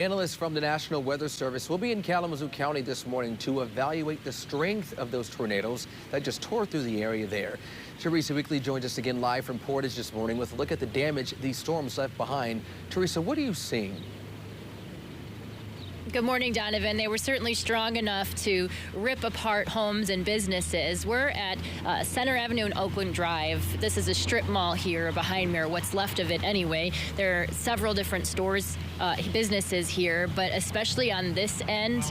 Analysts from the National Weather Service will be in Kalamazoo County this morning to evaluate the strength of those tornadoes that just tore through the area there. Teresa Weekly joins us again live from Portage this morning with a look at the damage these storms left behind. Teresa, what are you seeing? Good morning, Donovan. They were certainly strong enough to rip apart homes and businesses. We're at Center Avenue and Oakland Drive. This is a strip mall here behind me, or what's left of it anyway. There are several different stores, businesses here, but especially on this end,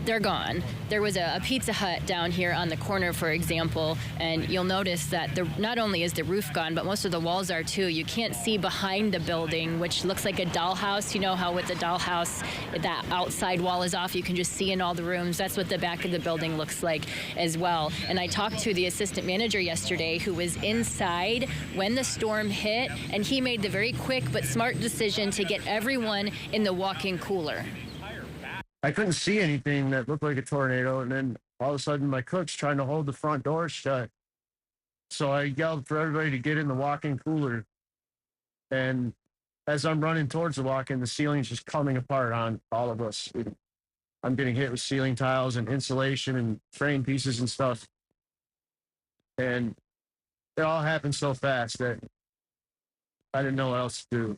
they're gone. There was a Pizza Hut down here on the corner, for example, and you'll notice that not only is the roof gone, but most of the walls are too. You can't see behind the building, which looks like a dollhouse. You know how with the dollhouse, that outside wall is off. You can just see in all the rooms. That's what the back of the building looks like as well. And I talked to the assistant manager yesterday who was inside when the storm hit, and he made the very quick but smart decision to get everyone in the walk-in cooler. I couldn't see anything that looked like a tornado, and then all of a sudden my cook's trying to hold the front door shut. So I yelled for everybody to get in the walk-in cooler. And as I'm running towards the walk-in, the ceiling's just coming apart on all of us. I'm getting hit with ceiling tiles and insulation and frame pieces and stuff. And it all happened so fast that I didn't know what else to do.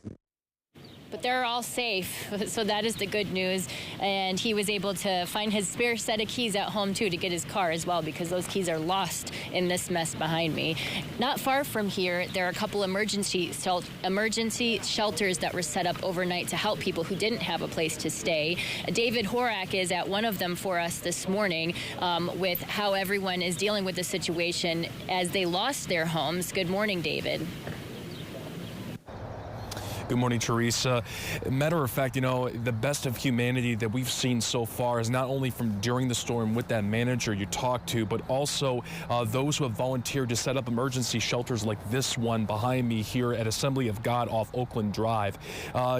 But they're all safe, so that is the good news. And he was able to find his spare set of keys at home, too, to get his car as well, because those keys are lost in this mess behind me. Not far from here, there are a couple emergency shelters that were set up overnight to help people who didn't have a place to stay. David Horak is at one of them for us this morning with how everyone is dealing with the situation as they lost their homes. Good morning, David. Good morning, Teresa. Matter of fact, you know, the best of humanity that we've seen so far is not only from during the storm with that manager you talked to, but also those who have volunteered to set up emergency shelters like this one behind me here at Assembly of God off Oakland Drive.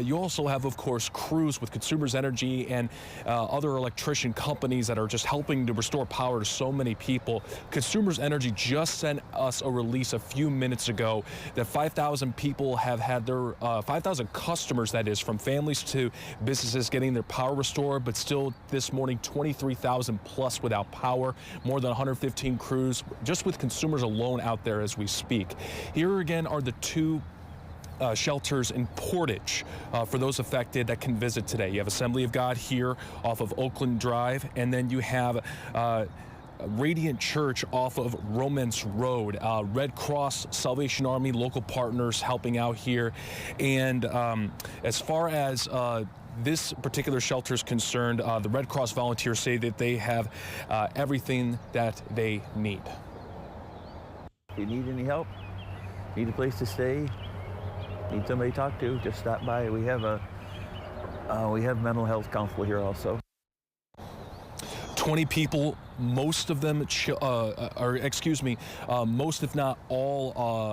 You also have, of course, crews with Consumers Energy and other electrician companies that are just helping to restore power to so many people. Consumers Energy just sent us a release a few minutes ago that 5,000 people have had their 5,000 customers, that is, from families to businesses getting their power restored, but still this morning 23,000 plus without power, more than 115 crews just with consumers alone out there as we speak. Here again are the two shelters in Portage for those affected that can visit today. You have Assembly of God here off of Oakland Drive, and then you have Radiant Church off of Romance Road. Red Cross, Salvation Army, local partners helping out here. And as far as this particular shelter is concerned, the Red Cross volunteers say that they have everything that they need. If you need any help, need a place to stay, need somebody to talk to, just stop by. We have mental health counselor here also. 20 people, most of them, most if not all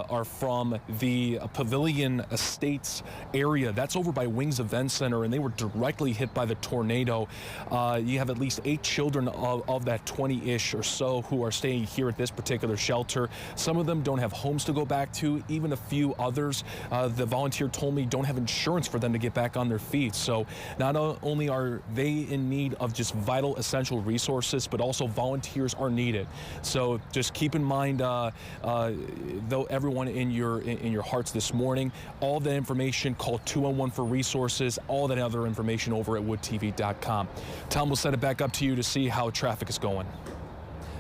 are from the Pavilion Estates area. That's over by Wings Event Center, and they were directly hit by the tornado. You have at least 8 children of that 20-ish or so who are staying here at this particular shelter. Some of them don't have homes to go back to. Even a few others, the volunteer told me, don't have insurance for them to get back on their feet. So not only are they in need of just vital, essential resources, but also volunteers are needed. So just keep in mind, though, everyone in your hearts this morning. All that information, call 211 for resources. All that other information over at woodtv.com. Tom, we'll set it back up to you to see how traffic is going.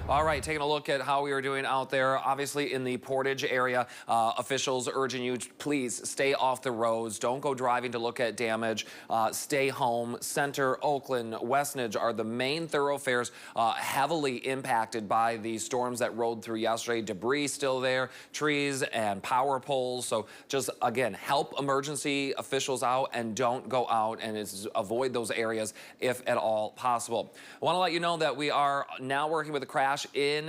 All right, taking a look at how we are doing out there. Obviously in the Portage area, officials urging you to please stay off the roads. Don't go driving to look at damage. Stay home. Center, Oakland, Westnedge are the main thoroughfares heavily impacted by the storms that rolled through yesterday. Debris still there, trees and power poles. So just, again, help emergency officials out and don't go out and avoid those areas if at all possible. I want to let you know that we are now working with the crash crash in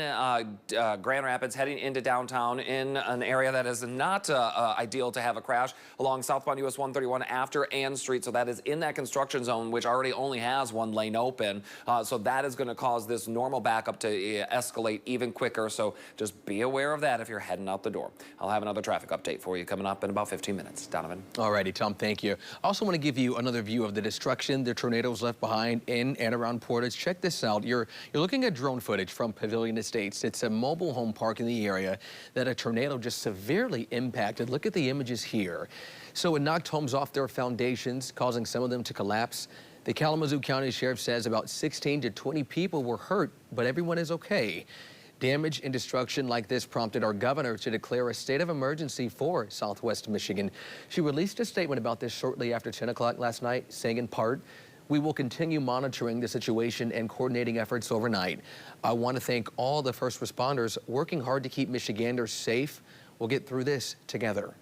Grand Rapids heading into downtown in an area that is not ideal to have a crash along southbound US 131 after Ann Street. So that is in that construction zone, which already only has one lane open. So that is going to cause this normal backup to escalate even quicker. So just be aware of that if you're heading out the door. I'll have another traffic update for you coming up in about 15 minutes. Donovan. All righty, Tom, thank you. I also want to give you another view of the destruction the tornadoes left behind in and around Portage. Check this out. You're looking at drone footage from Pavilion Estates. It's a mobile home park in the area that a tornado just severely impacted. Look at the images here. So it knocked homes off their foundations, causing some of them to collapse. The Kalamazoo County Sheriff says about 16 to 20 people were hurt, but everyone is okay. Damage and destruction like this prompted our governor to declare a state of emergency for Southwest Michigan. She released a statement about this shortly after 10 o'clock last night, saying in part, "We will continue monitoring the situation and coordinating efforts overnight. I want to thank all the first responders working hard to keep Michiganders safe. We'll get through this together."